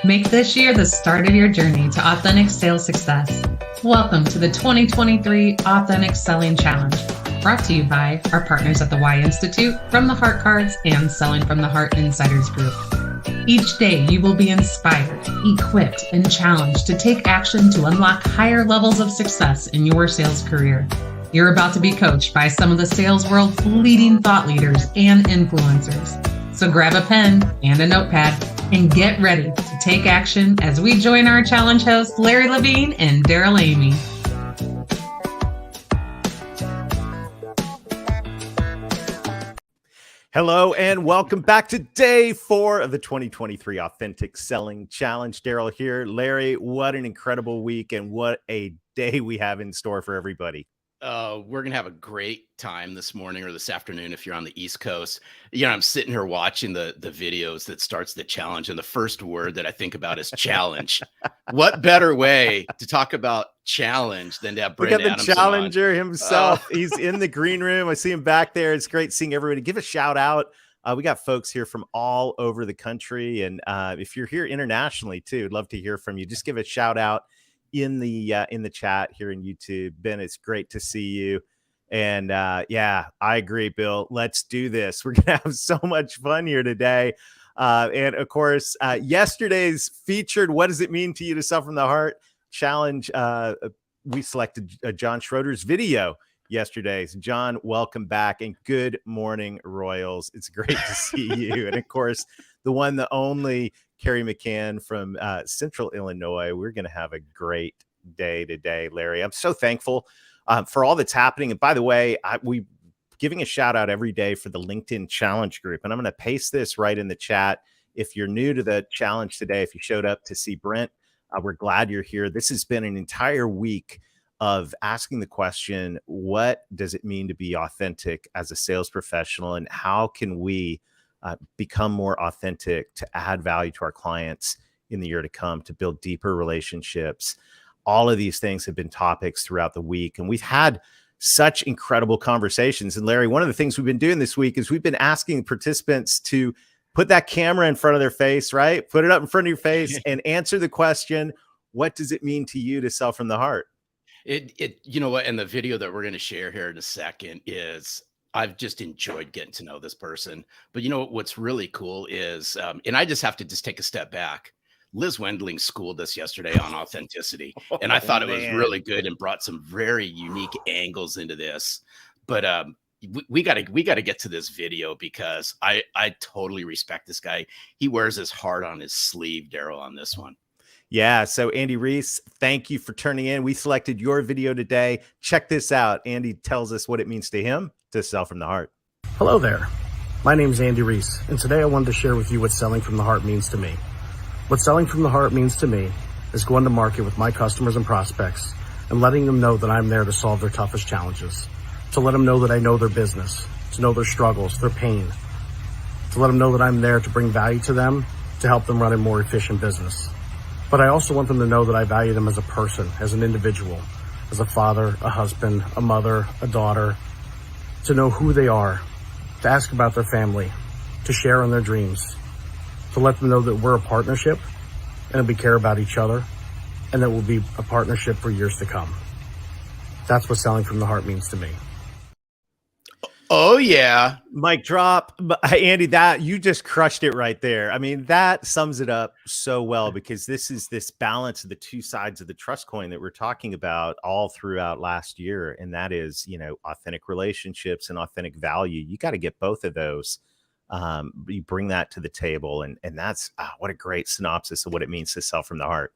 Make this year the start of your journey to authentic sales success. Welcome to the 2023 Authentic Selling Challenge, brought to you by our partners at the Y Institute, From the Heart Cards, and Selling from the Heart Insiders Group. Each day, you will be inspired, equipped, and challenged to take action to unlock higher levels of success in your sales career. You're about to be coached by some of the sales world's leading thought leaders and influencers. So grab a pen and a notepad and get ready to take action as we join our challenge hosts, Larry Levine and Daryl Amy. Hello and welcome back to day 4 of the 2023 Authentic Selling Challenge. Daryl here. Larry, what an incredible week and what a day we have in store for everybody. We're going to have a great time this morning or this afternoon if you're on the East Coast. You know, I'm sitting here watching the videos that starts the challenge, and the first word that I think about is challenge. What better way to talk about challenge than to have Brent Adamson Look at the challenger on. himself. He's in the green room. I see him back there. It's great seeing everybody. Give a shout out. We got folks here from all over the country, and if you're here internationally too, I'd love to hear from you. Just give a shout out in the chat here in YouTube. Ben, it's great to see you. And yeah, I agree, Bill. Let's do this. We're gonna have so much fun here today. And of course, yesterday's featured "What Does It Mean to You to Sell from the Heart" challenge. We selected John Schroeder's video yesterday. So John, welcome back and good morning, Royals. It's great to see you. And of course, the one, the only Carrie McCann from Central Illinois. We're going to have a great day today, Larry. I'm so thankful for all that's happening. And by the way, we giving a shout out every day for the LinkedIn challenge group. And I'm going to paste this right in the chat. If you're new to the challenge today, if you showed up to see Brent, we're glad you're here. This has been an entire week of asking the question, what does it mean to be authentic as a sales professional? And how can we become more authentic to add value to our clients in the year to come, to build deeper relationships? All of these things have been topics throughout the week, and we've had such incredible conversations. And Larry, one of the things we've been doing this week is we've been asking participants to put that camera in front of their face, right? Put it up in front of your face and answer the question, what does it mean to you to sell from the heart? You know what? And the video that we're going to share here in a second is, I've just enjoyed getting to know this person. But you know what's really cool is, and I just have to take a step back. Liz Wendling schooled us yesterday on authenticity, and I thought it was really good and brought some very unique angles into this. But we got to get to this video because I totally respect this guy. He wears his heart on his sleeve, Daryl, on this one. Yeah. So Andy Reese, thank you for turning in. We selected your video today. Check this out. Andy tells us what it means to him to sell from the heart. Hello there. My name is Andy Reese, and today I wanted to share with you what selling from the heart means to me. What selling from the heart means to me is going to market with my customers and prospects and letting them know that I'm there to solve their toughest challenges, to let them know that I know their business, to know their struggles, their pain, to let them know that I'm there to bring value to them, to help them run a more efficient business. But I also want them to know that I value them as a person, as an individual, as a father, a husband, a mother, a daughter, to know who they are, to ask about their family, to share in their dreams, to let them know that we're a partnership and that we care about each other and that we'll be a partnership for years to come. That's what selling from the heart means to me. Oh, yeah. Mic drop. Andy, that you just crushed it right there. I mean, that sums it up so well, because this is this balance of the two sides of the trust coin that we're talking about all throughout last year. And that is, you know, authentic relationships and authentic value. You got to get both of those. You bring that to the table. And that's what a great synopsis of what it means to sell from the heart.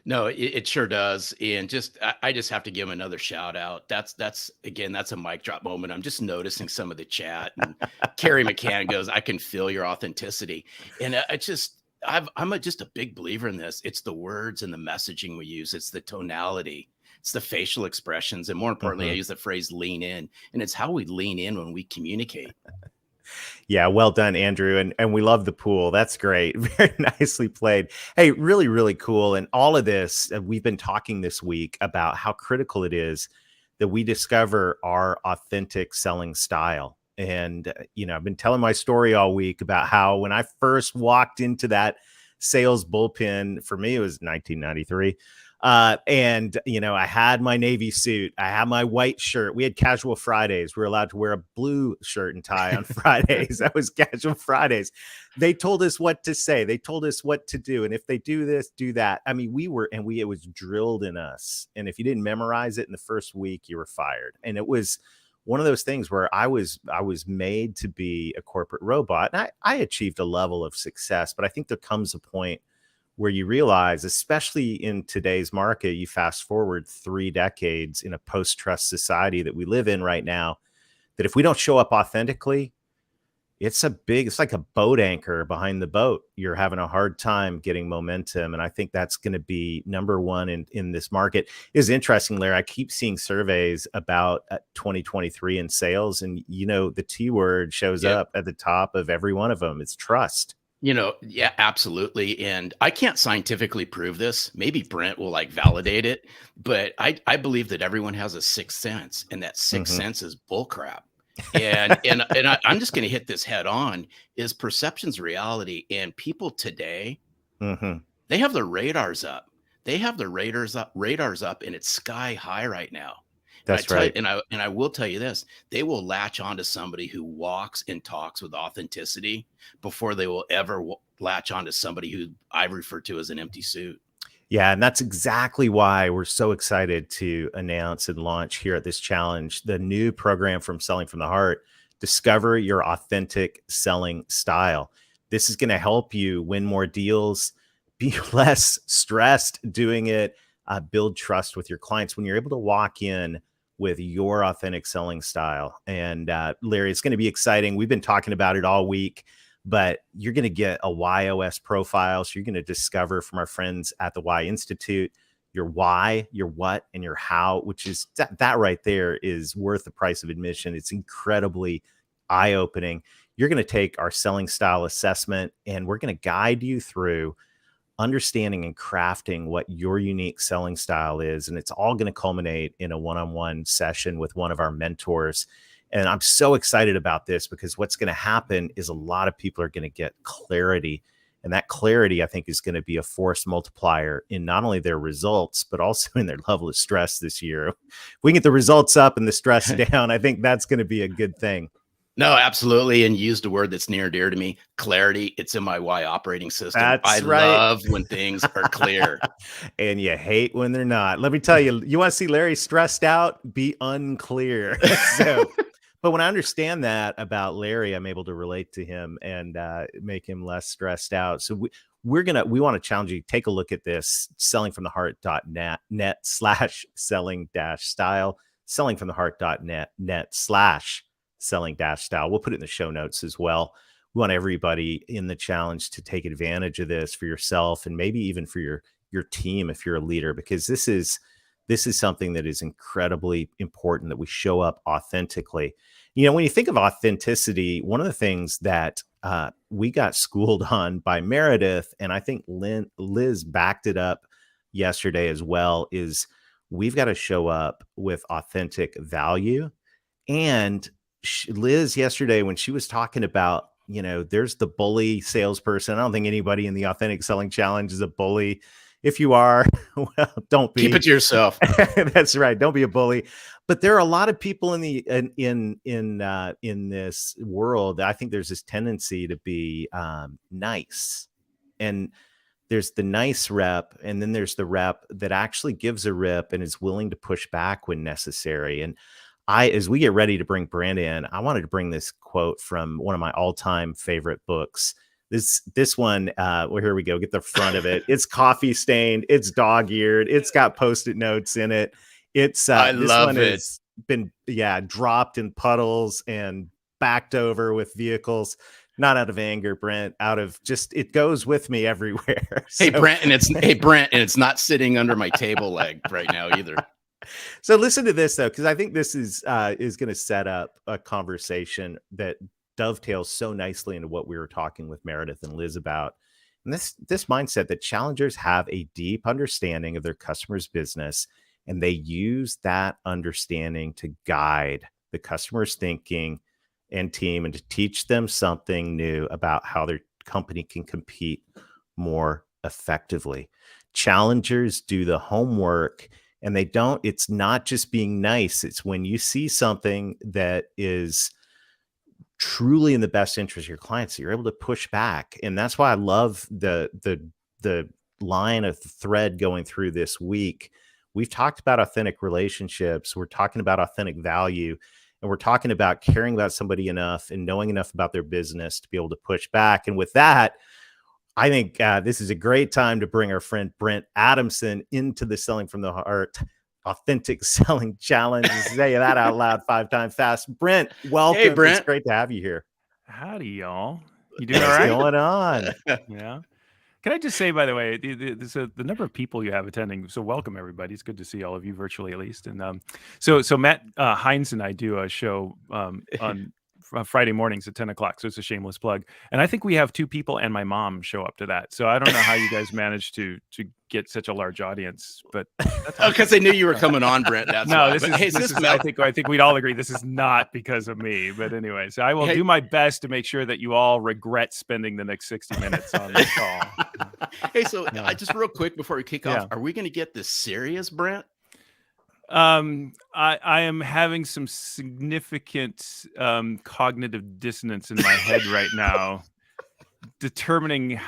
No, it sure does. And I just have to give him another shout out. That's a mic drop moment. I'm just noticing some of the chat, and Carrie McCann goes, "I can feel your authenticity." And I'm just a big believer in this. It's the words and the messaging we use. It's the tonality. It's the facial expressions. And more importantly, I use the phrase lean in, and it's how we lean in when we communicate. Yeah, well done, Andrew. And we love the pool. That's great. Very nicely played. Hey, really, really cool. And all of this, we've been talking this week about how critical it is that we discover our authentic selling style. And, you know, I've been telling my story all week about how when I first walked into that sales bullpen. For me, it was 1993. And, I had my Navy suit. I had my white shirt. We had casual Fridays. We were allowed to wear a blue shirt and tie on Fridays. That was casual Fridays. They told us what to say. They told us what to do. And if they do this, do that. I mean, it was drilled in us. And if you didn't memorize it in the first week, you were fired. And it was one of those things where I was made to be a corporate robot. And I achieved a level of success, but I think there comes a point where you realize, especially in today's market, you fast forward 3 decades in a post-trust society that we live in right now, that if we don't show up authentically, it's like a boat anchor behind the boat. You're having a hard time getting momentum. And I think that's going to be number one in this market. It's interesting, Larry. I keep seeing surveys about 2023 in sales, and the T word shows up at the top of every one of them. It's trust. Yeah, absolutely. And I can't scientifically prove this. Maybe Brent will validate it, but I believe that everyone has a sixth sense, and that sixth sense is bullcrap. And I'm just going to hit this head on. Is perception's reality, and people today, they have their radars up. They have their radars up, and it's sky high right now. That's right. And I will tell you this: they will latch onto somebody who walks and talks with authenticity before they will ever latch onto somebody who I refer to as an empty suit. Yeah, and that's exactly why we're so excited to announce and launch here at this challenge the new program from Selling from the Heart. Discover your authentic selling style. This is going to help you win more deals, be less stressed doing it, build trust with your clients when you're able to walk in with your authentic selling style. And Larry, it's going to be exciting. We've been talking about it all week, but you're going to get a YOS profile. So you're going to discover from our friends at the Y Institute your why, your what, and your how, which is that right there is worth the price of admission. It's incredibly eye-opening. You're going to take our selling style assessment, and we're going to guide you through understanding and crafting what your unique selling style is. And it's all going to culminate in a one-on-one session with one of our mentors. And I'm so excited about this because what's going to happen is a lot of people are going to get clarity. And that clarity, I think, is going to be a force multiplier in not only their results, but also in their level of stress this year. If we get the results up and the stress down, I think that's going to be a good thing. No, absolutely. And you used a word that's near and dear to me, clarity. It's in my Y operating system. That's I right. love when things are clear. And you hate when they're not. Let me tell you, you want to see Larry stressed out? Be unclear. But when I understand that about Larry, I'm able to relate to him and make him less stressed out. So we want to challenge you. Take a look at this, sellingfromtheheart.net/selling-style, sellingfromtheheart.net/selling-style. We'll put it in the show notes as well. We want everybody in the challenge to take advantage of this for yourself and maybe even for your team if you're a leader, because this is something that is incredibly important, that we show up authentically. When you think of authenticity, one of the things that we got schooled on by Meredith, and I think Liz backed it up yesterday as well, is we've got to show up with authentic value. And Liz yesterday, when she was talking about, there's the bully salesperson. I don't think anybody in the Authentic Selling Challenge is a bully. If you are, well, don't be. Keep it to yourself. That's right. Don't be a bully. But there are a lot of people in this world. I think there's this tendency to be nice, and there's the nice rep, and then there's the rep that actually gives a rip and is willing to push back when necessary. And as we get ready to bring Brent in, I wanted to bring this quote from one of my all-time favorite books. This one, well, here we go. Get the front of it. It's coffee stained. It's dog-eared. It's got Post-it notes in it. It's I this love one it. has been dropped in puddles and backed over with vehicles. Not out of anger, Brent. Out of just it goes with me everywhere. Hey, Brent, and it's not sitting under my table leg right now either. So listen to this though, because I think this is going to set up a conversation that dovetails so nicely into what we were talking with Meredith and Liz about. And this mindset that challengers have a deep understanding of their customer's business, and they use that understanding to guide the customer's thinking and team and to teach them something new about how their company can compete more effectively. Challengers do the homework, and it's not just being nice. It's when you see something that is truly in the best interest of your clients, you're able to push back. And that's why I love the line of thread going through this week. We've talked about authentic relationships. We're talking about authentic value, and we're talking about caring about somebody enough and knowing enough about their business to be able to push back. And with that, I think this is a great time to bring our friend Brent Adamson into the Selling from the Heart Authentic Selling Challenge. Say that out loud 5 times fast. Brent, welcome. Hey, Brent. It's great to have you here. Howdy, y'all. You doing all right? What's going on? Yeah. Can I just say, by the way, the number of people you have attending, so welcome everybody. It's good to see all of you virtually at least. And so Matt Hines and I do a show on Friday mornings at 10 o'clock. So it's a shameless plug. And I think we have 2 people and my mom show up to that. So I don't know how you guys managed to get such a large audience, but that's because they knew you were coming on, Brent. That's no, why. this But, is I think we'd all agree this is not because of me. But anyway, so I will do my best to make sure that you all regret spending the next 60 minutes on this call. Hey, so just real quick before we kick off, are we going to get this serious, Brent? I am having some significant cognitive dissonance in my head right now, determining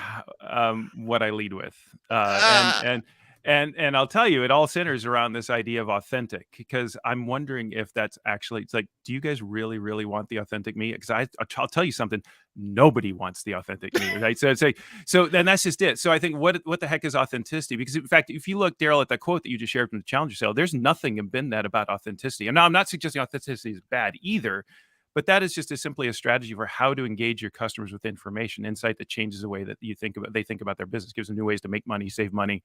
what I lead with, and I'll tell you, it all centers around this idea of authentic, because I'm wondering if that's actually, it's like, do you guys really want the authentic me? Because I'll tell you something, nobody wants the authentic me, right? So it's like, so then that's just it. So I think what the heck is authenticity? Because in fact, if you look, Daryl, at that quote that you just shared from the Challenger Sale, there's nothing in that about authenticity. And now I'm not suggesting authenticity is bad either, but that is just simply a strategy for how to engage your customers with information, insight that changes the way that they think about their business, gives them new ways to make money, save money,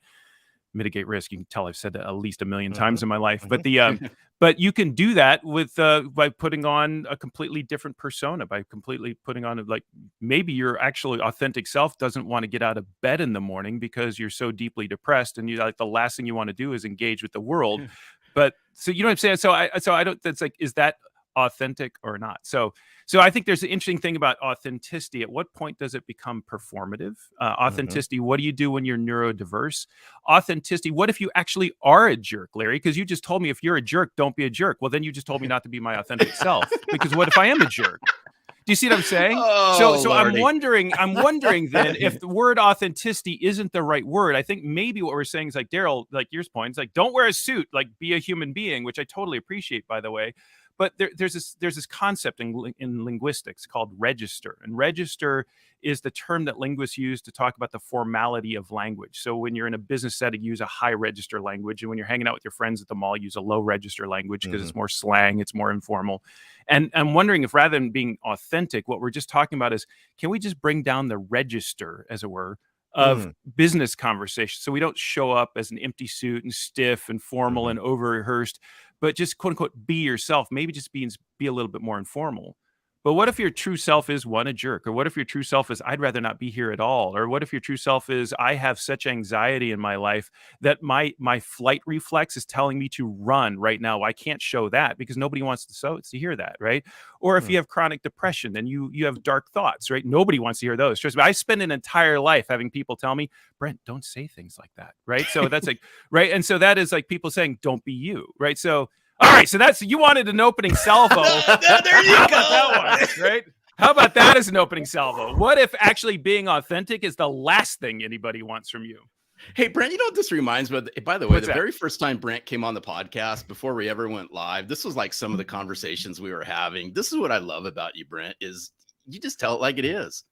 mitigate risk. You can tell I've said that at least a million times in my life, but but you can do that with by putting on a completely different persona, by completely putting on like, maybe your actually authentic self doesn't want to get out of bed in the morning because you're so deeply depressed, and you like the last thing you want to do is engage with the world. But so you know what I'm saying? So I don't, that's like, is that authentic or not? So I think there's an interesting thing about authenticity. At what point does it become performative? Authenticity, what do you do when you're neurodiverse? Authenticity, what if you actually are a jerk, Larry? Because you just told me if you're a jerk, don't be a jerk. Well, then you just told me not to be my authentic self, because what if I am a jerk? Do you see what I'm saying? So Lordy. I'm wondering then, if the word authenticity isn't the right word. I think maybe what we're saying is, like Daryl, like your point, is like, don't wear a suit, like be a human being, which I totally appreciate, by the way. But there's this concept in linguistics called register, and register is the term that linguists use to talk about the formality of language. So when you're in a business setting, use a high register language, and when you're hanging out with your friends at the mall, use a low register language, because it's more slang, it's more informal. And I'm wondering if, rather than being authentic, what we're just talking about is, can we just bring down the register, as it were, of business conversation, so we don't show up as an empty suit and stiff and formal and over rehearsed, but just quote unquote be yourself. Maybe just be a little bit more informal. But what if your true self is, one, a jerk? Or what if your true self is, I'd rather not be here at all? Or what if your true self is, I have such anxiety in my life that my flight reflex is telling me to run right now. I can't show that because nobody wants to hear that, right? Or if you have chronic depression and you have dark thoughts, right? Nobody wants to hear those. Trust me, I spend an entire life having people tell me, Brent, don't say things like that, right? So that's like, right? And so that is like people saying, don't be you, right? So all right, so you wanted an opening salvo. There you How go. about that one, right? How about that as an opening salvo? What if actually being authentic is the last thing anybody wants from you? Hey, Brent, you know what this reminds me of? By the way, What's that? very first time Brent came on the podcast, before we ever went live, this was like some of the conversations we were having. This is what I love about you, Brent, is you just tell it like it is.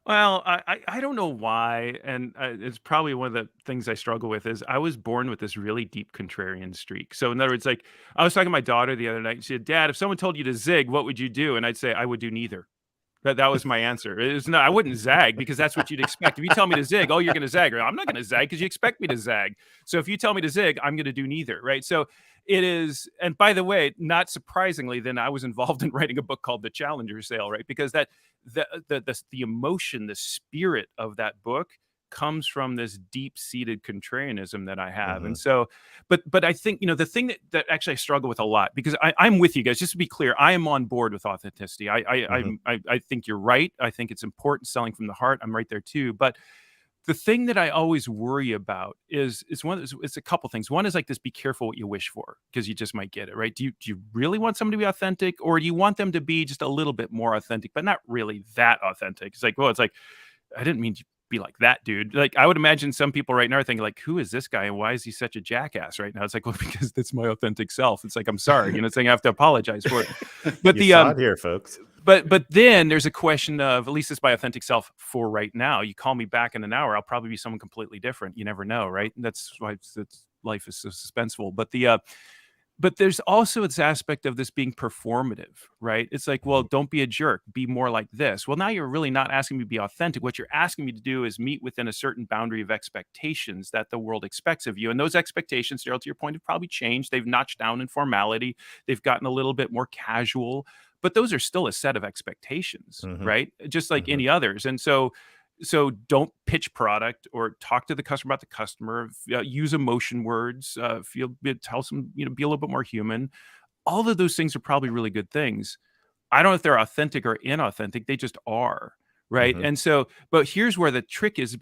Well, I don't know why, and it's probably one of the things I struggle with, is I was born with this really deep contrarian streak. So in other words, like, I was talking to my daughter the other night, and she said, Dad, if someone told you to zig, what would you do? And I'd say, I would do neither. That was my answer. It was not, I wouldn't zag, because that's what you'd expect. If you tell me to zig, oh, you're going to zag. Or, I'm not going to zag because you expect me to zag. So if you tell me to zig, I'm going to do neither, right? So it is, and by the way, not surprisingly, then I was involved in writing a book called The Challenger Sale, right? Because that the emotion, the spirit of that book comes from this deep-seated contrarianism that I have. And so, but I think, the thing that actually I struggle with a lot, because I'm with you guys, just to be clear, I am on board with authenticity. I think you're right. I think it's important, selling from the heart. I'm right there too. But the thing that I always worry about is it's a couple things. One is like this: be careful what you wish for, because you just might get it, right? Do you really want somebody to be authentic, or do you want them to be just a little bit more authentic, but not really that authentic? It's like, well, it's like, I didn't mean to be like that, dude. Like, I would imagine some people right now are thinking like, who is this guy and why is he such a jackass right now? It's like, well, because that's my authentic self. It's like, I'm sorry, saying I have to apologize for it. But You saw it here, folks. But then there's a question of, at least it's my authentic self for right now. You call me back in an hour, I'll probably be someone completely different. You never know, right? And that's why life is so suspenseful. But there's also this aspect of this being performative, right? It's like, well, don't be a jerk, be more like this. Well, now you're really not asking me to be authentic. What you're asking me to do is meet within a certain boundary of expectations that the world expects of you. And those expectations, Daryl, to your point, have probably changed. They've notched down in formality. They've gotten a little bit more casual, but those are still a set of expectations, right? Just like any others. And so don't pitch product or talk to the customer about the customer. Use emotion words. Tell some, be a little bit more human. All of those things are probably really good things. I don't know if they're authentic or inauthentic. They just are, right? And so, but here's where the trick is: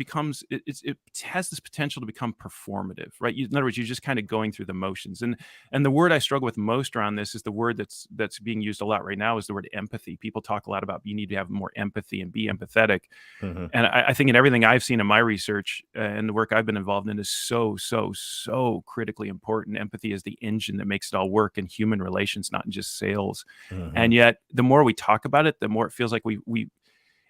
it has this potential to become performative, right? In other words, you're just kind of going through the motions. And the word I struggle with most around this is the word that's being used a lot right now is the word empathy. People talk a lot about you need to have more empathy and be empathetic. And I think in everything I've seen in my research and the work I've been involved in is so critically important. Empathy is the engine that makes it all work in human relations, not in just sales. And yet, the more we talk about it, the more it feels like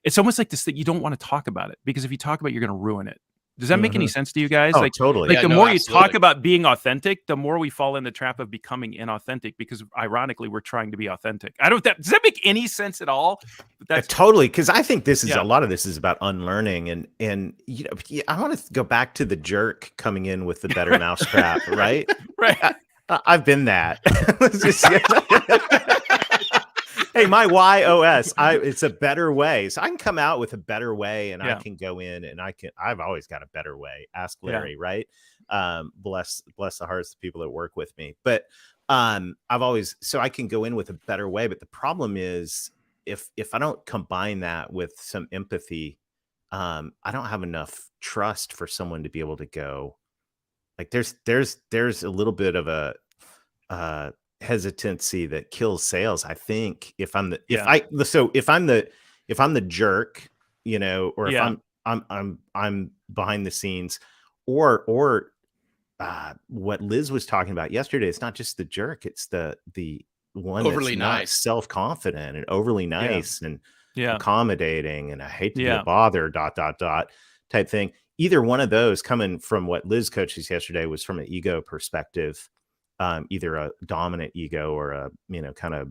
it's almost like this, that you don't want to talk about it, because if you talk about it, you're going to ruin it. Does that make any sense to you guys? Oh, totally. The more you talk about being authentic, the more we fall in the trap of becoming inauthentic, because ironically, we're trying to be authentic. Does that make any sense at all? Totally. Because I think this is a lot of this is about unlearning, and I want to go back to the jerk coming in with the better mousetrap, right? Right. I've been that. Hey, my YOS, it's a better way. So I can come out with a better way, and I can go in and I've always got a better way. Ask Larry, right? Bless the hearts of the people that work with me. But so I can go in with a better way. But the problem is if I don't combine that with some empathy, I don't have enough trust for someone to be able to go, like, there's a little bit of a hesitancy that kills sales. I think if I'm the jerk, or if I'm behind the scenes, or what Liz was talking about yesterday, it's not just the jerk, it's the one overly that's not nice, self-confident and overly nice and accommodating, and I hate to be bothered, ... type thing. Either one of those, coming from what Liz coaches yesterday, was from an ego perspective. Either a dominant ego or a kind of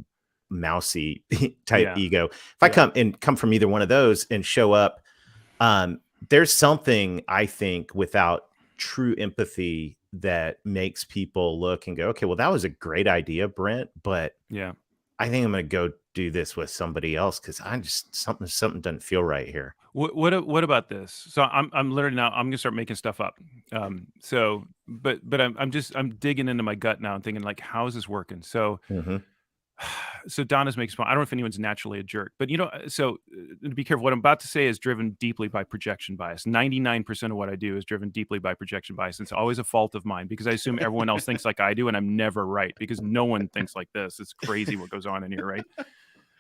mousy type ego. If I come from either one of those and show up, there's something, I think, without true empathy that makes people look and go, okay, well, that was a great idea, Brent, but I think I'm going to go do this with somebody else because I just something doesn't feel right here. What about this? So I'm literally now I'm gonna start making stuff up. But I'm digging into my gut now and thinking, like, how is this working? So so Donna's making fun. I don't know if anyone's naturally a jerk, but so be careful. What I'm about to say is driven deeply by projection bias. 99% of what I do is driven deeply by projection bias. And it's always a fault of mine because I assume everyone else thinks like I do, and I'm never right because no one thinks like this. It's crazy what goes on in here, right?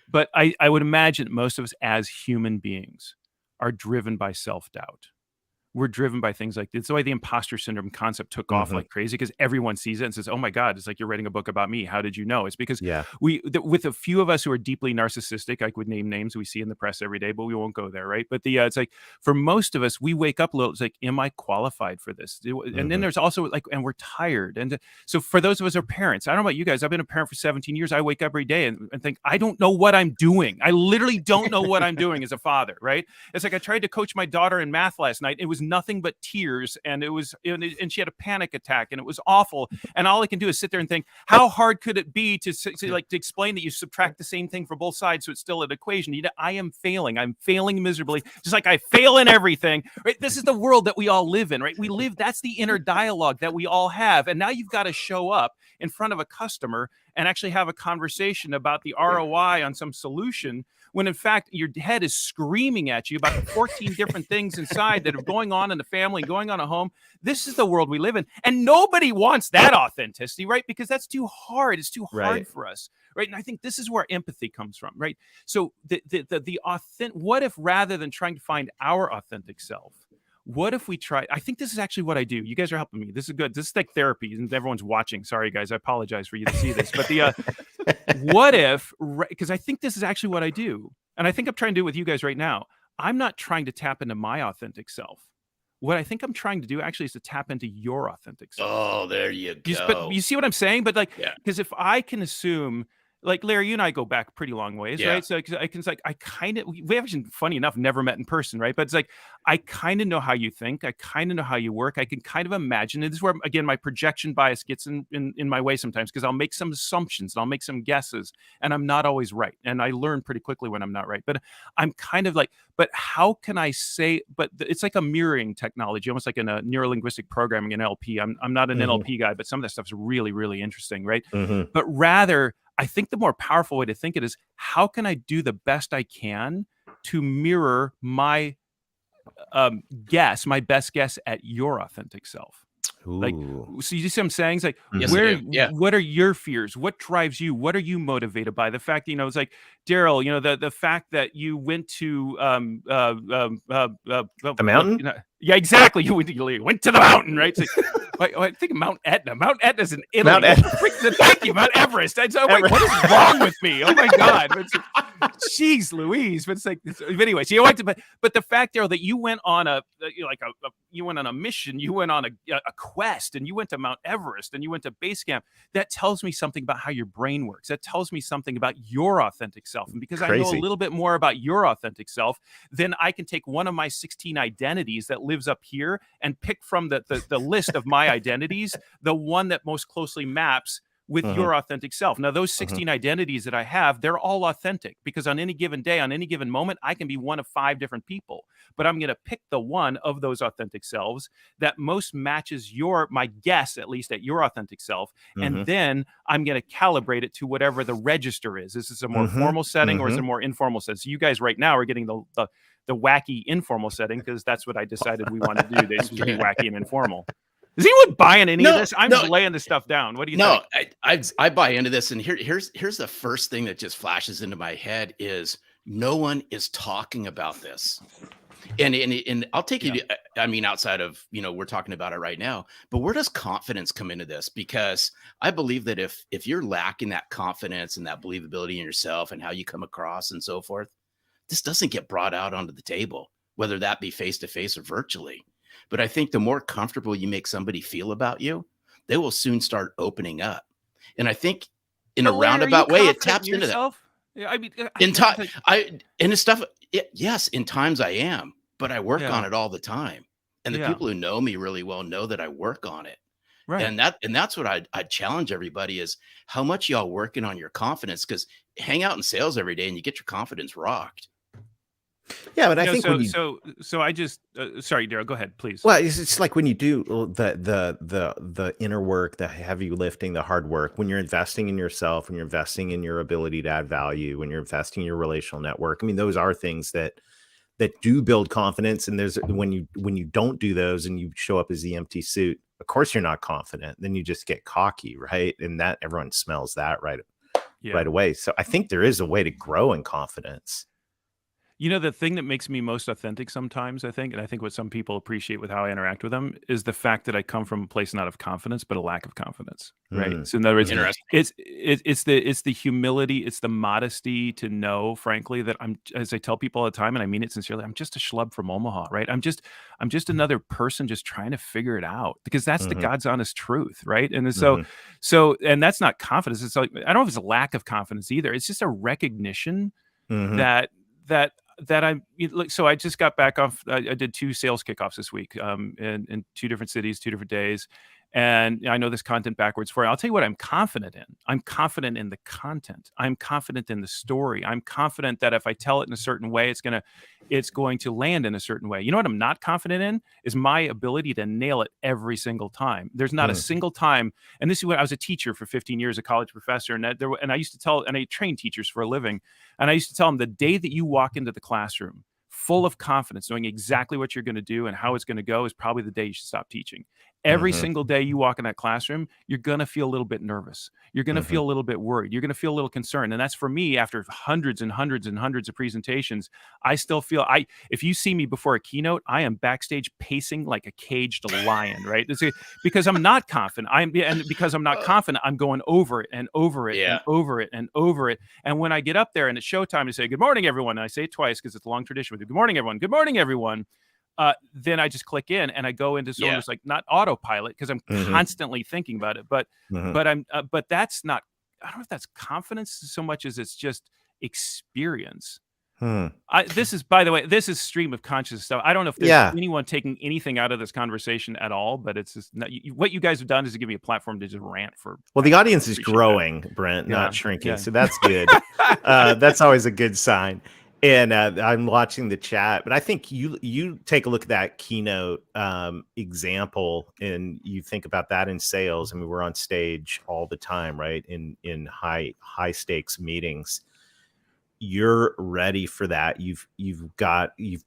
But I would imagine most of us as human beings are driven by self-doubt. We're driven by things like it's the way the imposter syndrome concept took off like crazy, because everyone sees it and says, oh my God, it's like you're writing a book about me. How did you know? It's because with a few of us who are deeply narcissistic, I could name names we see in the press every day, but we won't go there, right? But it's like for most of us, we wake up a little, it's like, am I qualified for this? And then there's also like, and we're tired. And so for those of us who are parents, I don't know about you guys, I've been a parent for 17 years. I wake up every day and think, I don't know what I'm doing. I literally don't know what I'm doing as a father, right? It's like I tried to coach my daughter in math last night. It was nothing but tears, and and she had a panic attack, and it was awful. And all I can do is sit there and think, how hard could it be to explain that you subtract the same thing for both sides so it's still an equation? I am failing. I'm failing miserably, just like I fail in everything. Right? This is the world that we all live in, right? That's the inner dialogue that we all have. And now you've got to show up in front of a customer and actually have a conversation about the ROI on some solution when in fact your head is screaming at you about the 14 different things inside that are going on in the family, going on at home. This is the world we live in. And nobody wants that authenticity, right? Because that's too hard. It's too hard for us, right? And I think this is where empathy comes from, right? So what if rather than trying to find our authentic self, what if we try? I think this is actually what I do. You guys are helping me. This is good. This is like therapy, and everyone's watching. Sorry, guys. I apologize for you to see this. But what if? Because I think this is actually what I do, and I think I'm trying to do it with you guys right now. I'm not trying to tap into my authentic self. What I think I'm trying to do actually is to tap into your authentic self. Oh, there you go. But you see what I'm saying? But because if I can assume. Like Larry, you and I go back pretty long ways, right? So I kind of, we haven't, funny enough, never met in person, right? But it's like, I kind of know how you think. I kind of know how you work. I can kind of imagine. And this is where, again, my projection bias gets in my way sometimes, because I'll make some assumptions and I'll make some guesses, and I'm not always right. And I learn pretty quickly when I'm not right. But I'm kind of like, but how can I say, but it's like a mirroring technology, almost like in a neurolinguistic programming, in NLP. I'm not an NLP guy, but some of that stuff's really, really interesting, right? But rather, I think the more powerful way to think it is, how can I do the best I can to mirror my my best guess at your authentic self? Ooh. Like, so you see what I'm saying? It's like, Yes, what are your fears? What drives you? What are you motivated by? The fact, it's like, Daryl, the fact that you went to the mountain? Yeah, exactly. You went to the mountain, right? I think Mount Etna. Mount Etna's in Italy. Mount Etna. Thank you, Mount Everest. Like, what is wrong with me? Oh my God. Jeez Louise. But it's like, anyway, so you went to, but the fact, Daryl, that you went on you went on a mission, you went on a quest, and you went to Mount Everest, and you went to base camp. That tells me something about how your brain works. That tells me something about your authentic self. And because I know a little bit more about your authentic self, then I can take one of my 16 identities that lives up here and pick from the list of my identities, the one that most closely maps with your authentic self. Now, those 16 identities that I have, they're all authentic, because on any given day, on any given moment, I can be one of 5 different people. But I'm going to pick the one of those authentic selves that most matches my guess, at least, at your authentic self. And then I'm going to calibrate it to whatever the register is. Is this a more formal setting, or is it a more informal setting? So you guys right now are getting the wacky informal setting, because that's what I decided we want to do. This to be wacky and informal. Is anyone buying any of this? I'm just laying this stuff down. What do you think? I buy into this. And here's the first thing that just flashes into my head is no one is talking about this. And I'll take you to, outside of, we're talking about it right now, but where does confidence come into this? Because I believe that if you're lacking that confidence and that believability in yourself and how you come across and so forth, this doesn't get brought out onto the table, whether that be face-to-face or virtually. But I think the more comfortable you make somebody feel about you, they will soon start opening up. And I think in a roundabout way, it taps into that. Yeah, in time, yes, in times I am, but I work on it all the time. And the people who know me really well know that I work on it. Right. And that's what I challenge everybody is how much y'all working on your confidence, because hang out in sales every day and you get your confidence rocked. Yeah, but I think so I just sorry, Daryl, go ahead, please. Well, it's like when you do the inner work, the heavy lifting, the hard work, when you're investing in yourself, when you're investing in your ability to add value, when you're investing in your relational network. I mean, those are things that do build confidence. And there's when you don't do those and you show up as the empty suit, of course you're not confident. Then you just get cocky, right? And that everyone smells that right away. So I think there is a way to grow in confidence. The thing that makes me most authentic sometimes, I think, and I think what some people appreciate with how I interact with them, is the fact that I come from a place not of confidence, but a lack of confidence, right? So in other words, it's the humility, it's the modesty to know, frankly, that I'm, as I tell people all the time, and I mean it sincerely, I'm just a schlub from Omaha, right? I'm just another person just trying to figure it out, because that's the God's honest truth, right? And so and that's not confidence. It's like, I don't know if it's a lack of confidence either. It's just a recognition that I'm like, so I just got back off. I did 2 sales kickoffs this week in 2 different cities, 2 different days. And I know this content backwards for you. I'll tell you what I'm confident in. I'm confident in the content. I'm confident in the story. I'm confident that if I tell it in a certain way, it's going to land in a certain way. You know what I'm not confident in is my ability to nail it every single time. There's not a single time. And this is when I was a teacher for 15 years, a college professor, and I used to tell, and I trained teachers for a living, and I used to tell them the day that you walk into the classroom full of confidence, knowing exactly what you're going to do and how it's going to go, is probably the day you should stop teaching. Every single day you walk in that classroom, you're going to feel a little bit nervous. You're going to feel a little bit worried. You're going to feel a little concerned. And that's for me, after hundreds and hundreds and hundreds of presentations, I still feel if you see me before a keynote, I am backstage pacing like a caged lion, right? Because I'm not confident. And because I'm not confident, I'm going over it and over it and over it and over it. And when I get up there and it's showtime to say, good morning, everyone. And I say it twice because it's a long tradition with good morning, everyone. Good morning, everyone. Then I just click in and I go into sort of like not autopilot because I'm constantly thinking about it, but that's not, I don't know if that's confidence so much as it's just experience. This is, by the way, this is stream of consciousness stuff. I don't know if there's anyone taking anything out of this conversation at all, but it's just what you guys have done is to give me a platform to just rant for. Well, the audience is growing, Brent, not shrinking. So that's good. That's always a good sign. And I'm watching the chat, but I think you take a look at that keynote example, and you think about that in sales. I mean, we're on stage all the time, right? In high stakes meetings. You're ready for that. You've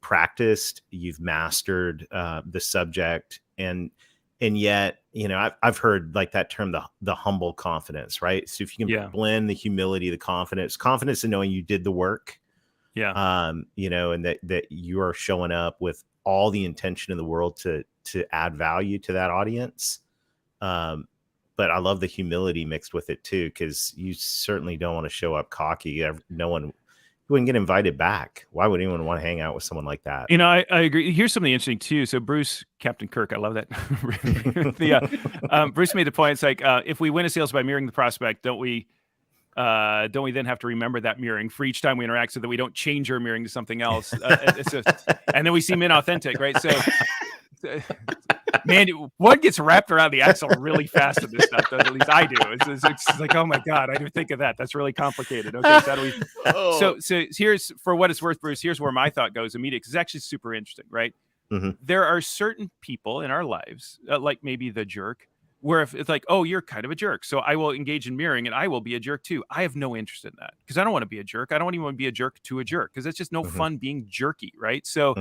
practiced, you've mastered the subject, and yet, you know, I've heard like that term, the humble confidence, right? So if you can blend the humility, the confidence in knowing you did the work. You know, and that you are showing up with all the intention in the world to add value to that audience. But I love the humility mixed with it too, because you certainly don't want to show up cocky. No one wouldn't get invited back. Why would anyone want to hang out with someone like that? You know, I agree. Here's something interesting too. So Bruce, Captain Kirk, I love that. Bruce made the point. It's like, if we win a sales by mirroring the prospect, don't we then have to remember that mirroring for each time we interact so that we don't change our mirroring to something else? And then we seem inauthentic, right? So, man, one gets wrapped around the axle really fast in this stuff. At least I do. It's like, oh my God, I didn't think of that. That's really complicated. Okay, so how do we? So here's, for what it's worth, Bruce, here's where my thought goes immediately, because it's actually super interesting, right? There are certain people in our lives, like maybe the jerk, where if it's like, oh, you're kind of a jerk, so I will engage in mirroring and I will be a jerk too. I have no interest in that because I don't want to be a jerk. I don't even want to be a jerk to a jerk because it's just no fun being jerky, right? So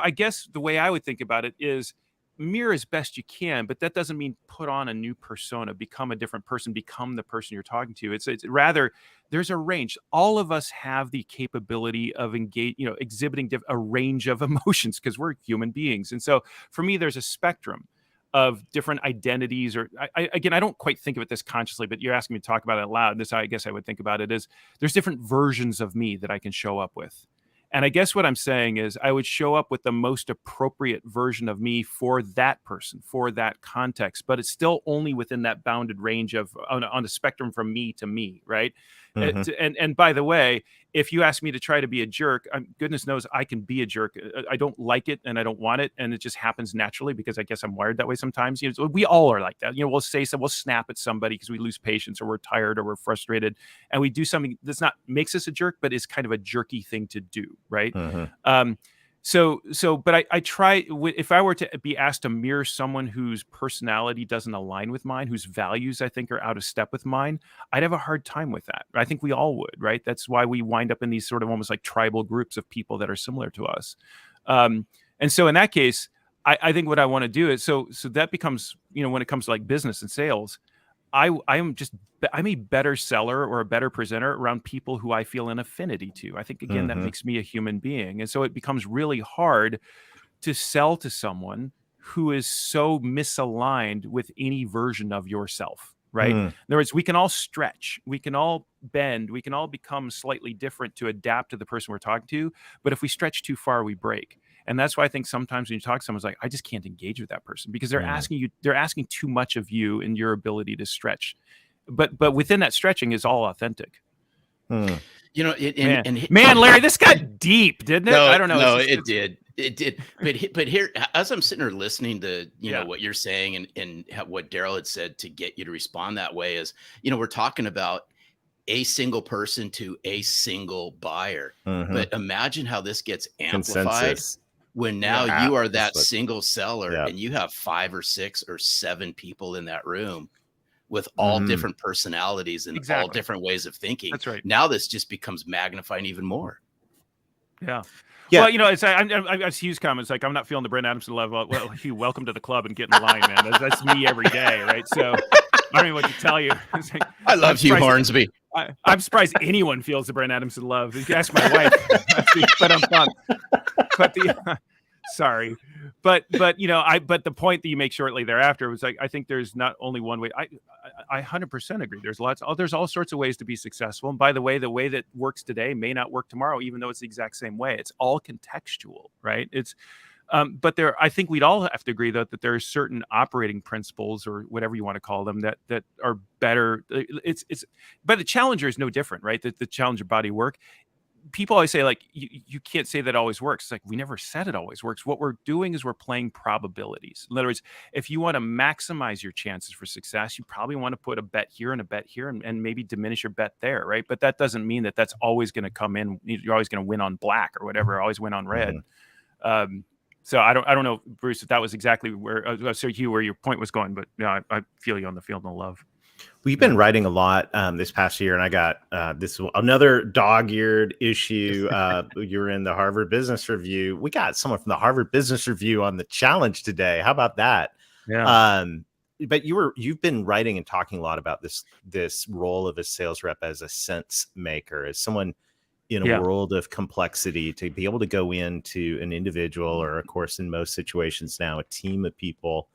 I guess the way I would think about it is mirror as best you can, but that doesn't mean put on a new persona, become a different person, become the person you're talking to. It's rather, there's a range. All of us have the capability of exhibiting a range of emotions because we're human beings. And so for me, there's a spectrum of different identities, or I don't quite think of it this consciously, but you're asking me to talk about it out loud. This, I guess I would think about it is there's different versions of me that I can show up with. And I guess what I'm saying is I would show up with the most appropriate version of me for that person, for that context, but it's still only within that bounded range of on a spectrum from me to me, right? And by the way, if you ask me to try to be a jerk, goodness knows I can be a jerk. I don't like it and I don't want it, and it just happens naturally because I guess I'm wired that way sometimes. You know, we all are like that. You know, we'll snap at somebody because we lose patience or we're tired or we're frustrated, and we do something that's not makes us a jerk, but is kind of a jerky thing to do, right? But I try, if I were to be asked to mirror someone whose personality doesn't align with mine, whose values I think are out of step with mine, I'd have a hard time with that. I think we all would, right? That's why we wind up in these sort of almost like tribal groups of people that are similar to us. And so in that case, I think what I want to do is, so that becomes, you know, when it comes to like business and sales, I'm a better seller or a better presenter around people who I feel an affinity to. I think, again, that makes me a human being. And so it becomes really hard to sell to someone who is so misaligned with any version of yourself, right? In other words, we can all stretch, we can all bend, we can all become slightly different to adapt to the person we're talking to. But if we stretch too far, we break. And that's why I think sometimes when you talk to someone, it's like, I just can't engage with that person because they're asking too much of you and your ability to stretch. But within that stretching is all authentic. You know, man, Larry, this got deep, didn't it? No, I don't know. No, it did. It did, but here, as I'm sitting there listening to Yeah. what you're saying and what Daryl had said to get you to respond that way is, we're talking about a single person to a single buyer. But imagine how this gets amplified Consensus. when now you are that Absolutely. single seller Yep. and you have 5 or 6 or 7 people in that room with all different personalities and all different ways of thinking. That's right. Now this just becomes magnifying even more. Yeah. Yeah. Well, it's I see Hugh's comments like, I'm not feeling the Brent Adamson love. Well, Hugh, welcome to the club and get in line, man. That's me every day, right? So I don't know what to tell you. It's like, I love Hugh Hornsby. I'm surprised anyone feels the Brent Adamson love. You can ask my wife, but I'm done. But sorry, but the point that you make shortly thereafter was like, I think there's not only one way. I 100% agree. There's all sorts of ways to be successful. And by the way that works today may not work tomorrow, even though it's the exact same way. It's all contextual, right? It's but I think we'd all have to agree though that there are certain operating principles or whatever you want to call them that are better. But the Challenger is no different, right? The Challenger body of work. People always say like you can't say that always works. It's like we never said it always works. What we're doing is we're playing probabilities. In other words, if you want to maximize your chances for success, you probably want to put a bet here and a bet here and maybe diminish your bet there, right? But that doesn't mean that that's always going to come in. You're always going to win on black or whatever. Always win on red. So I don't know, Bruce, if that was exactly where so Hugh, where your point was going, but yeah, I feel you on the field and the love. We've been writing a lot this past year, and I got another dog-eared issue. You're in the Harvard Business Review. We got someone from the Harvard Business Review on the challenge today. How about that? Yeah. But you've been writing and talking a lot about this role of a sales rep as a sense maker, as someone in a world of complexity, to be able to go into an individual, or of course in most situations now a team of people,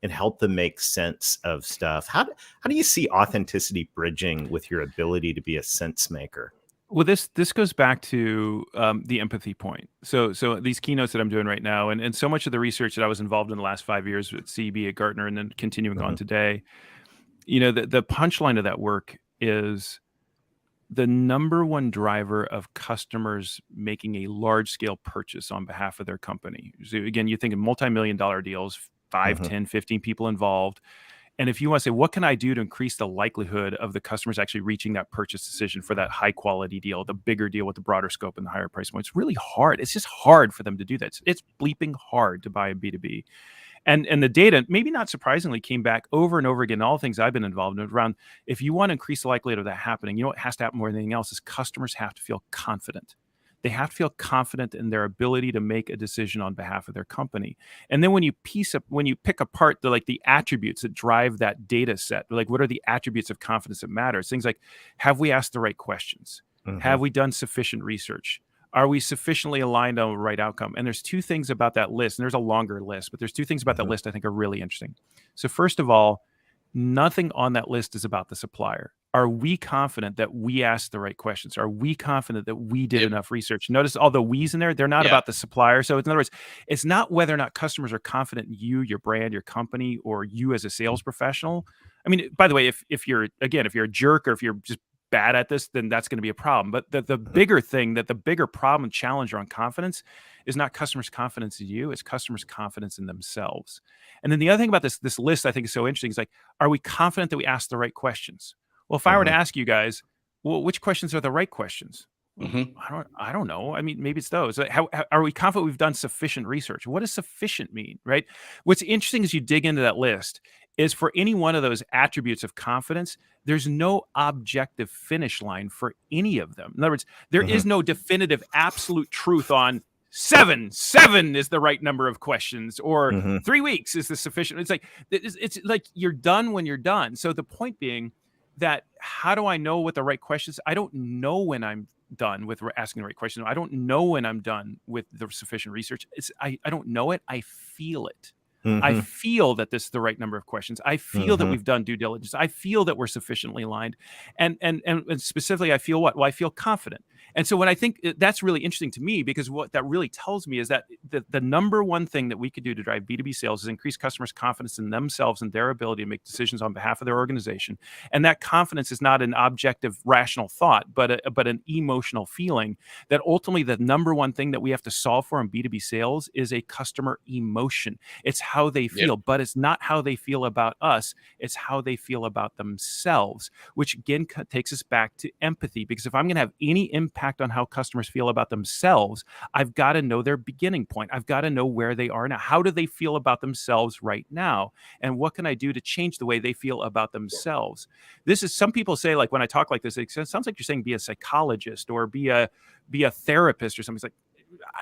and help them make sense of stuff. How do you see authenticity bridging with your ability to be a sense maker? Well, this goes back to the empathy point. So these keynotes that I'm doing right now, and so much of the research that I was involved in the last 5 years at CB, at Gartner, and then continuing on today, the punchline of that work is the number one driver of customers making a large scale purchase on behalf of their company. So again, you think of multi-million-dollar deals, 5, 10, 15 people involved. And if you want to say, what can I do to increase the likelihood of the customers actually reaching that purchase decision for that high quality deal, the bigger deal with the broader scope and the higher price point? It's really hard. It's just hard for them to do that. It's bleeping hard to buy a B2B. And the data, maybe not surprisingly, came back over and over again. All the things I've been involved in around, if you want to increase the likelihood of that happening, what has to happen more than anything else is customers have to feel confident. They have to feel confident in their ability to make a decision on behalf of their company. And then when you pick apart the attributes that drive that data set, like what are the attributes of confidence that matter? It's things like, have we asked the right questions? Have we done sufficient research? Are we sufficiently aligned on the right outcome? And there's two things about that list, and there's a longer list, but there's two things about that list I think are really interesting. So first of all, nothing on that list is about the supplier. Are we confident that we asked the right questions? Are we confident that we did enough research? Notice all the we's in there. They're not about the supplier. So in other words, it's not whether or not customers are confident in you, your brand, your company, or you as a sales professional. I mean, by the way, if you're a jerk, or if you're just bad at this, then that's going to be a problem. But the bigger thing, the bigger problem and challenge around confidence is not customers' confidence in you, it's customers' confidence in themselves. And then the other thing about this list I think is so interesting is like, are we confident that we asked the right questions? Well, if I were to ask you guys, well, which questions are the right questions? I don't know. I mean, maybe it's those. How are we confident we've done sufficient research? What does sufficient mean, right? What's interesting as you dig into that list is for any one of those attributes of confidence, there's no objective finish line for any of them. In other words, there is no definitive absolute truth on 7 is the right number of questions, or 3 weeks is the sufficient. It's like you're done when you're done. So the point being that, how do I know what the right questions? I don't know when I'm done with asking the right question. I don't know when I'm done with the sufficient research. I don't know it. I feel it. I Mhm. feel that this is the right number of questions. I feel that we've done due diligence. I feel that we're sufficiently aligned. And specifically, I feel what? Well, I feel confident. And so when I think that's really interesting to me, because what that really tells me is that the number one thing that we could do to drive B2B sales is increase customers' confidence in themselves and their ability to make decisions on behalf of their organization. And that confidence is not an objective, rational thought, but an emotional feeling that ultimately the number one thing that we have to solve for in B2B sales is a customer emotion. It's how they feel, but it's not how they feel about us. It's how they feel about themselves, which again takes us back to empathy. Because if I'm going to have any impact on how customers feel about themselves, I've got to know their beginning point. I've got to know where they are now. How do they feel about themselves right now? And what can I do to change the way they feel about themselves? This is, some people say, like when I talk like this, it sounds like you're saying be a psychologist or be a therapist or something. It's like,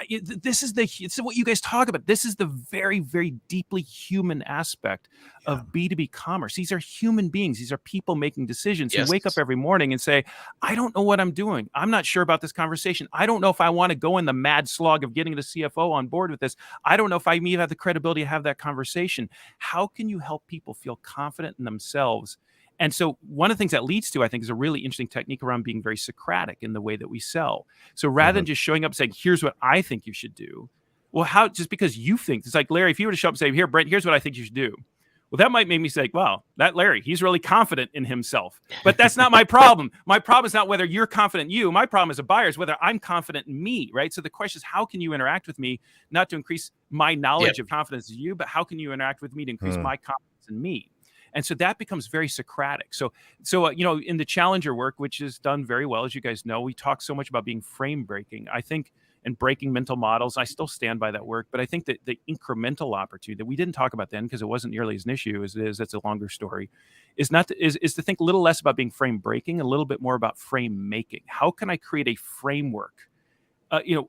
it's what you guys talk about. This is the very, very deeply human aspect of B2B commerce. These are human beings. These are people making decisions who wake up every morning and say, I don't know what I'm doing. I'm not sure about this conversation. I don't know if I want to go in the mad slog of getting the CFO on board with this. I don't know if I even have the credibility to have that conversation. How can you help people feel confident in themselves? And so one of the things that leads to, I think, is a really interesting technique around being very Socratic in the way that we sell. So rather than just showing up and saying, here's what I think you should do. Well, how, just because you think, it's like, Larry, if you were to show up and say, here, Brent, here's what I think you should do. Well, that might make me say, wow, that Larry, he's really confident in himself. But that's not my problem. My problem is not whether you're confident in you. My problem as a buyer is whether I'm confident in me, right? So the question is, how can you interact with me, not to increase my knowledge of confidence in you, but how can you interact with me to increase my confidence in me? And so that becomes very Socratic. So in the Challenger work, which is done very well, as you guys know, we talk so much about being frame breaking. I think, and breaking mental models, I still stand by that work. But I think that the incremental opportunity that we didn't talk about then, because it wasn't nearly as an issue as it is, that's a longer story, is to think a little less about being frame breaking, a little bit more about frame making. How can I create a framework?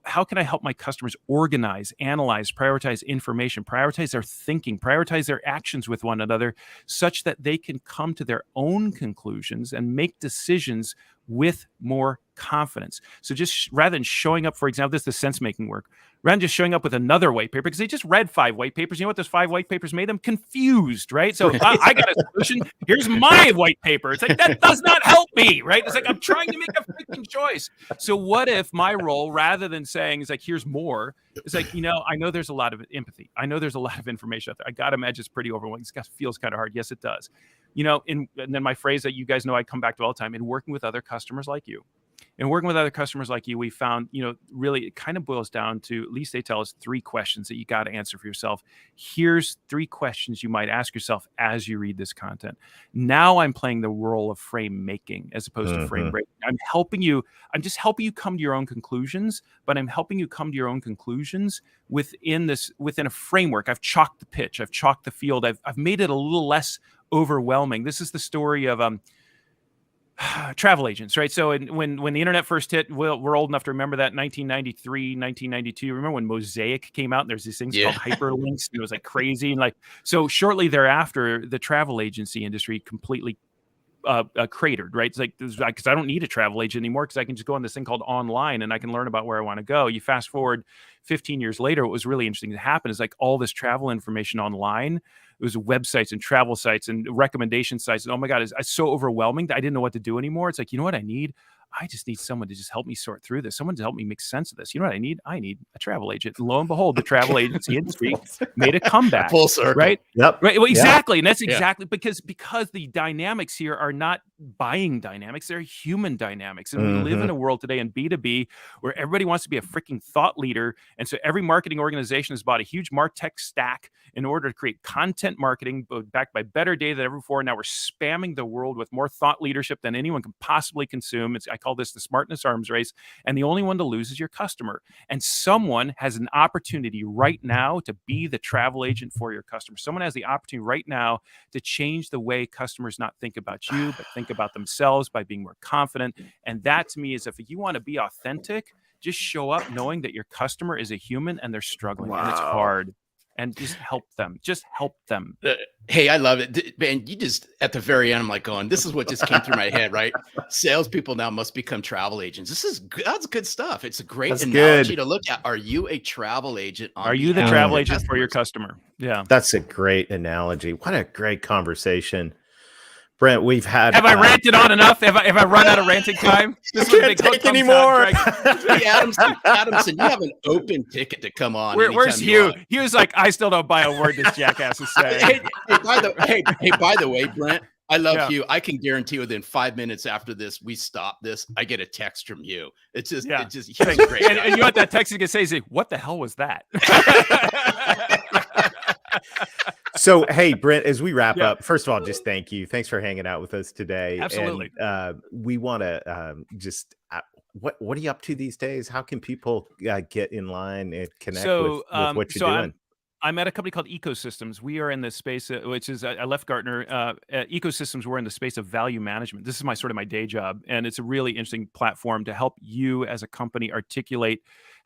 How can I help my customers organize, analyze, prioritize information, prioritize their thinking, prioritize their actions with one another, such that they can come to their own conclusions and make decisions with more confidence. So just rather than showing up, for example, this is the sense-making work, rather than just showing up with another white paper, because they just read 5 white papers. You know what those 5 white papers made them? Confused, right? So I got a solution. Here's my white paper. It's like, that does not help me, right? It's like, I'm trying to make a freaking choice. So what if my role, rather than saying, it's like, here's more, it's like, I know there's a lot of empathy. I know there's a lot of information out there. I got to imagine it's pretty overwhelming. It feels kind of hard. Yes, it does. And then my phrase that you guys know I come back to all the time, in working with other customers like you. And working with other customers like you, we found, really it kind of boils down to, at least they tell us, 3 questions that you got to answer for yourself. Here's 3 questions you might ask yourself as you read this content. Now I'm playing the role of frame making as opposed to frame breaking. I'm just helping you come to your own conclusions, but I'm helping you come to your own conclusions within a framework. I've chalked the pitch. I've chalked the field. I've made it a little less overwhelming. This is the story of travel agents, right? So when the internet first hit, we're old enough to remember that 1993, 1992. Remember when Mosaic came out and there's these things called hyperlinks? And it was like crazy. And so shortly thereafter, the travel agency industry completely cratered, right? It's like, because I don't need a travel agent anymore, because I can just go on this thing called online and I can learn about where I want to go. You fast forward 15 years later, what was really interesting to happen is like all this travel information online. It was websites and travel sites and recommendation sites. And oh my God, it's so overwhelming that I didn't know what to do anymore. It's like, you know what I need? I just need someone to just help me sort through this. Someone to help me make sense of this. You know what I need? I need a travel agent. And lo and behold, the travel agency industry made a comeback. Full circle. Right? Yep. Right. Well, exactly. And that's exactly because the dynamics here are not buying dynamics. They're human dynamics. And we live in a world today in B2B where everybody wants to be a freaking thought leader. And so every marketing organization has bought a huge MarTech stack in order to create content marketing backed by better data than ever before. Now we're spamming the world with more thought leadership than anyone can possibly consume. I call this the smartness arms race. And the only one to lose is your customer. And someone has an opportunity right now to be the travel agent for your customer. Someone has the opportunity right now to change the way customers not think about you, but think about themselves by being more confident. And that to me is, if you want to be authentic, just show up knowing that your customer is a human and they're struggling and it's hard. and just help them. Just help them. Hey, I love it, man. You just at the very end, I'm like going, this is what just came through my head, right? Salespeople now must become travel agents. This is good. That's good stuff. It's a great analogy to look at. Are you a travel agent? Are you the travel agent for your customer? Yeah, that's a great analogy. What a great conversation. Brent, we've had. Have I ranted on enough? Have I run out of ranting time? This can't take anymore. Hey, Adamson, you have an open ticket to come on. Where's Hugh? He was like, I still don't buy a word this jackass is saying. By the way, Brent, I love you. I can guarantee within 5 minutes after this, we stop this, I get a text from you. It's just he's great. And you know what that text is gonna say? Is what the hell was that? So, hey, Brent, as we wrap up, first of all, just thank you. Thanks for hanging out with us today. Absolutely. And, we want to what are you up to these days? How can people get in line and connect with what you're doing? I'm at a company called Ecosystems. We are in the space, which is I left Gartner. Ecosystems, we're in the space of value management. This is my day job, and it's a really interesting platform to help you as a company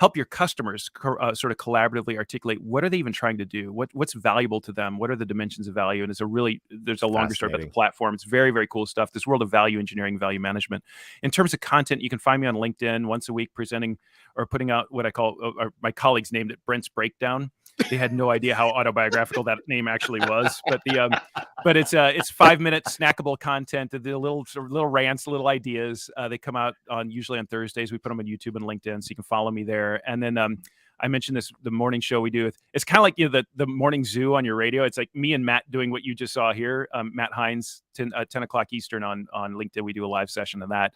help your customers sort of collaboratively articulate what are they even trying to do, what's valuable to them, what are the dimensions of value, and there's a longer story about the platform. It's very, very cool stuff. This world of value engineering, value management. In terms of content, you can find me on LinkedIn once a week presenting or putting out what I call, or my colleagues named it Brent's Breakdown. They had no idea how autobiographical that name actually was, but it's 5-minute snackable content. The little rants, little ideas. They come out usually on Thursdays. We put them on YouTube and LinkedIn, so you can follow me there. And then I mentioned the morning show we do. It's kind of like the morning zoo on your radio. It's like me and Matt doing what you just saw here. Matt Hines, 10 o'clock Eastern on LinkedIn. We do a live session of that.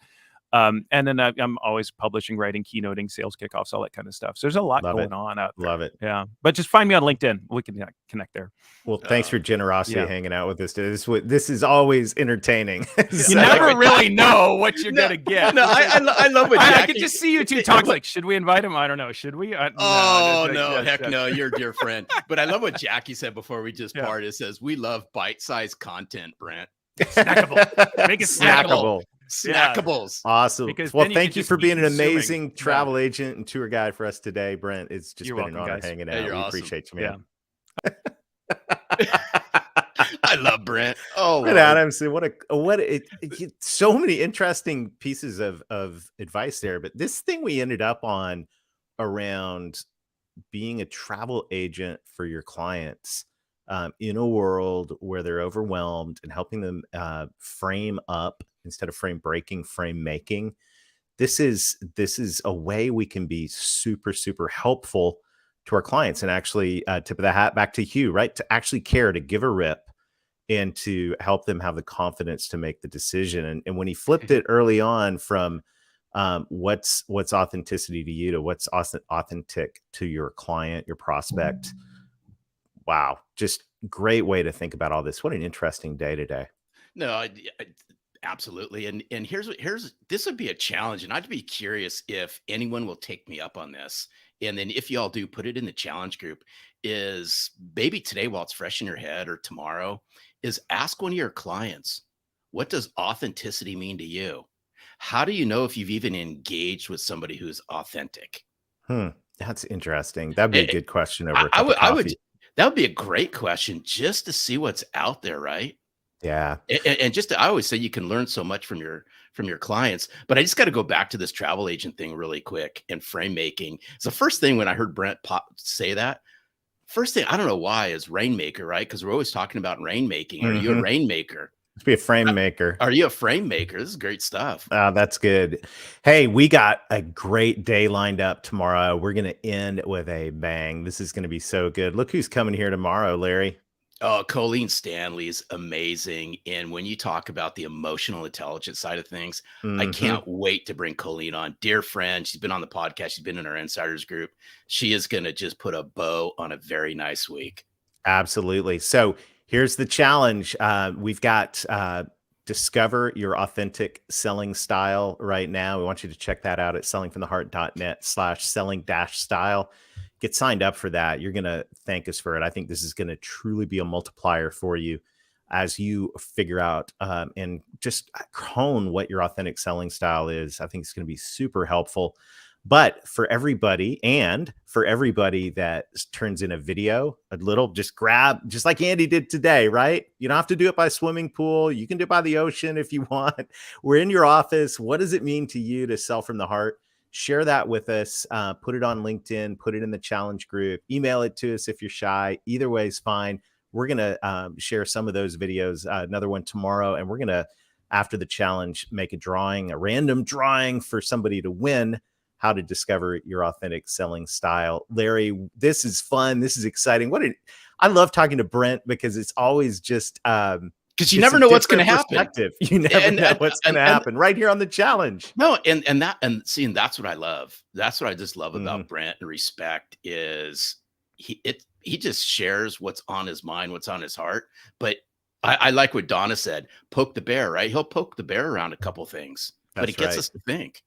And then I'm always publishing, writing, keynoting, sales kickoffs, all that kind of stuff. So there's a lot going on out there. Love it. Yeah. But just find me on LinkedIn. We can connect there. Well, thanks for generosity hanging out with us today. This is always entertaining. You never really know what you're going to get. No, I love what Jackie... I can just see you two talk like, should we invite him? I don't know. Should we? Heck no. You're a dear friend. But I love what Jackie said before we just parted. It says, we love bite-sized content, Brent. Snackable. Make it snackable. Snackables. Awesome. Well, thank you for being an amazing travel agent and tour guide for us today, Brent. It's just been an honor hanging out. We appreciate you, man. I love Brent. Brent Adamson. So many interesting pieces of advice there. But this thing we ended up on around being a travel agent for your clients in a world where they're overwhelmed, and helping them frame up instead of frame breaking, frame making. This is a way we can be super, super helpful to our clients, and actually tip of the hat back to Hugh, right? To actually care, to give a rip, and to help them have the confidence to make the decision. And when he flipped it early on from what's authenticity to you to what's authentic to your client, your prospect. Wow. Just great way to think about all this. What an interesting day today. No, absolutely. And here's this would be a challenge, and I'd be curious if anyone will take me up on this. And then if y'all do, put it in the challenge group. Is maybe today, while it's fresh in your head, or tomorrow, is ask one of your clients, what does authenticity mean to you? How do you know if you've even engaged with somebody who's authentic? That's interesting. That'd be a good question over that would be a great question, just to see what's out there, right? Yeah. And just I always say you can learn so much from your clients, but I just got to go back to this travel agent thing really quick, and frame making. It's the first thing when I heard Brent say that. First thing, I don't know why, is rainmaker, right? Because we're always talking about rainmaking. Are you a rainmaker? Let's be a frame maker. Are you a frame maker? This is great stuff. That's good. Hey, we got a great day lined up tomorrow. We're going to end with a bang. This is going to be so good. Look who's coming here tomorrow, Larry. Oh, Colleen Stanley's amazing. And when you talk about the emotional intelligence side of things, I can't wait to bring Colleen on. Dear friend, she's been on the podcast. She's been in our insiders group. She is going to just put a bow on a very nice week. Absolutely. So here's the challenge. We've got discover your authentic selling style right now. We want you to check that out at sellingfromtheheart.net/selling-style. Get signed up for that. You're going to thank us for it. I think this is going to truly be a multiplier for you as you figure out and just hone what your authentic selling style is. I think it's going to be super helpful. But for everybody that turns in a video, a little, just grab, just like Andy did today, right? You don't have to do it by swimming pool. You can do it by the ocean if you want. We're in your office. What does it mean to you to sell from the heart? Share that with us. Put it on LinkedIn, put it in the challenge group, email it to us if you're shy. Either way is fine. We're going to share some of those videos, another one tomorrow. And we're going to, after the challenge, make a random drawing for somebody to win how to discover your authentic selling style. Larry, this is fun. This is exciting. I love talking to Brent because it's always just because you never know what's going to happen. You never know what's going to happen right here on the challenge. No, and seeing, that's what I love. That's what I just love about Brent and respect is he just shares what's on his mind, what's on his heart. But I like what Donna said, poke the bear, right? He'll poke the bear around a couple things, but it gets us to think.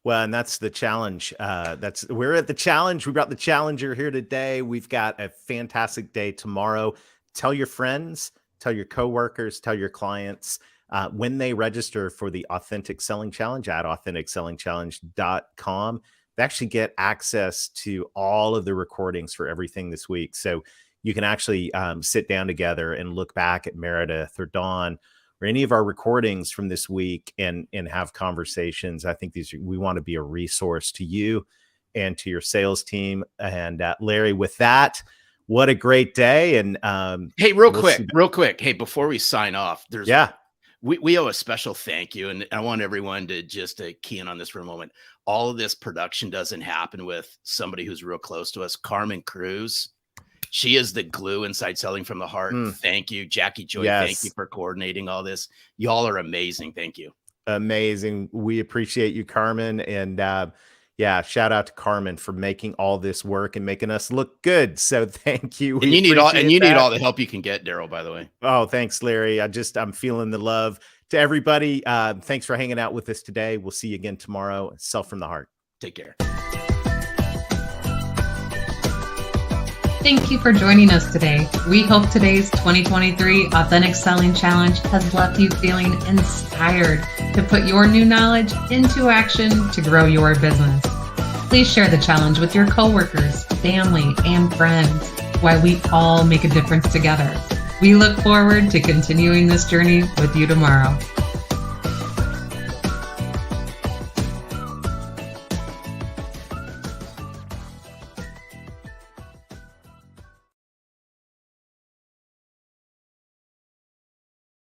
Well, and that's the challenge. We're at the challenge. We brought the challenger here today. We've got a fantastic day tomorrow. Tell your friends, tell your coworkers, tell your clients when they register for the Authentic Selling Challenge at AuthenticSellingChallenge.com. They actually get access to all of the recordings for everything this week. So you can actually sit down together and look back at Meredith or Dawn or any of our recordings from this week and have conversations. I think we want to be a resource to you and to your sales team. And Larry, with that, what a great day. And hey, real quick. Hey, before we sign off, we owe a special thank you. And I want everyone to just key in on this for a moment. All of this production doesn't happen with somebody who's real close to us, Carmen Cruz. She is the glue inside Selling from the Heart. Thank you. Jackie Joy, Thank you for coordinating all this. Y'all are amazing. Thank you. Amazing. We appreciate you, Carmen. And shout out to Carmen for making all this work and making us look good. So thank you. And you need all the help you can get, Daryl, by the way. Oh, thanks, Larry. I'm feeling the love. To everybody, thanks for hanging out with us today. We'll see you again tomorrow. Sell from the Heart. Take care. Thank you for joining us today. We hope today's 2023 Authentic Selling Challenge has left you feeling inspired to put your new knowledge into action to grow your business. Please share the challenge with your coworkers, family, and friends while we all make a difference together. We look forward to continuing this journey with you tomorrow.